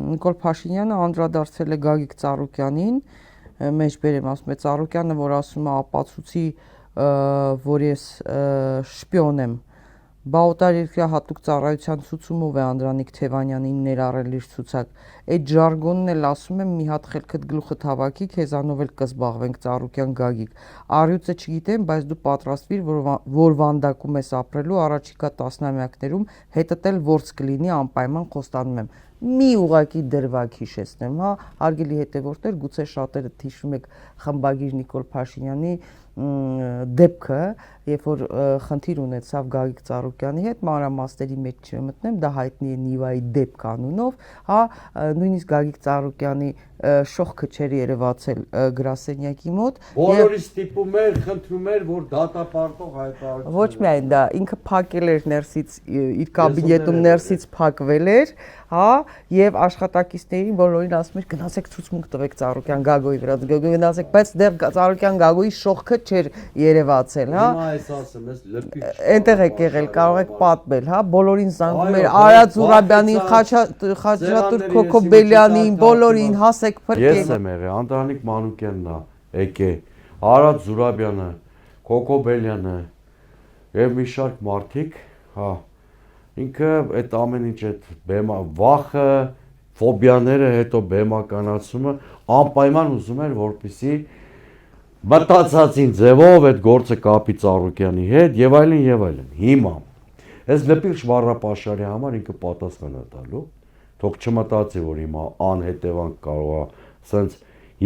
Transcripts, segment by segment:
Նիկոլ Փաշինյանը անդրադարձել է Գագիկ Ծառուկյանին, մեջբերեմ ասում է Ծառուկյանը, որ ասում է ապացուցի, որ ես շպիոն եմ, բա օտարերկրյա հատուկ ծառայության ցուցումով է Անդրանիկ Թևանյանին ներառել իր ցուցակ, այդ ժարգոնն էլ ասում եմ մի հատ խելքդ գլուխդ հավաքի, քեզանով էլ կզբաղվենք Ծառուկյան Գագիկ, առյուծը չգիտեմ, բայց դու պատրաստվիր, որ վանդակում ես ապրելու առաջիկա տասնամյակներում, հետդ էլ որց կլինի անպայման խոստանում եմ, մի ուղակի դրվագ հիշեցնեմ, հա, հարգելի հետևորդներ, գուցե շատերը հիշում եք խմբագիր Նիկոլ Փաշինյանի դեպքը, երբ որ խնդիր ունեցավ Գագիկ Ծառուկյանի հետ, մանրամասների մեջ չմտնեմ, դա հայտնի է Նիվայի դեպք անունով, հա, նույնիսկ Գագիկ Ծառուկյանի շողքը չէր երևացել գրասենյակի մոտ, բոլորի ստիպում էր, խնդրում էր, որ դատապարտող հայտարարություն։ Ոչ միայն դա, ինքը փակել էր ներսից, իր կաբինետում ներսից փակվել էր, հա, եւ աշխատակիցներին բոլորին ասում էր գնացեք ցուցմունք տվեք Ծառուկյան Գագոյի վրա, գնացեք, բայց դեռ Ծառուկյան Գագոյի շողքը չէր երևացել, հա։ Հիմա այս ասեմ, ես լպի։ Այնտեղ եք եղել, կարող եք պատմել, հա, բոլորին զանգում էր Արադ Զուրաբյանին, Խաչատուր Քոքոբելյանին, բոլորին հասեք փրկեք։ Ես եմ եղել, Անդրանիկ Մանուկյանն է, եկե, Արադ Զուրաբյանը, Քոքոբելյանը եւ մի շարք մարդիկ, հա, ինքը այդ ամեն ինչ այդ բեմա վախը, ֆոբիաները, հետո բեմականացումը անպայման ուզում էր, որպեսզի մտածածին ձևով այդ գործը կապի Ծառուկյանի հետ եւ այլն եւ այլն։ Հիմա այս Լպիրշ Վառապաշարի համար ինքը պատասխան է տալու, թող չմտածի, որ հիմա անհետևանք կարող է ասենց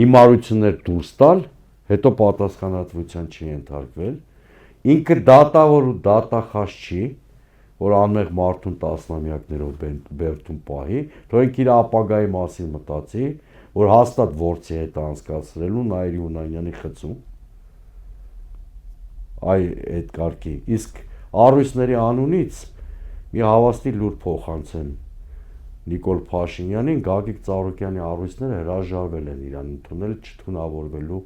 հիմարություններ դուրս տալ, հետո պատասխանատվության չի ենթարկվել։ Ինքը դատավոր ու դատախազ չի, որ անմեղ մարդուն տասնամյակներով բերդում պահի, թող ինքը իր ապագայի մասին մտածի, որ հաստատ որցի հետ անցկացրելու Նայիրի Հունանյանի խցում այդ կարգի, իսկ առույցների անունից մի հավաստի լուր փոխանցեմ Նիկոլ Փաշինյանին, Գագիկ Ծառուկյանի առույցները հրաժարվել են իրան ընդունել չթունավորվելու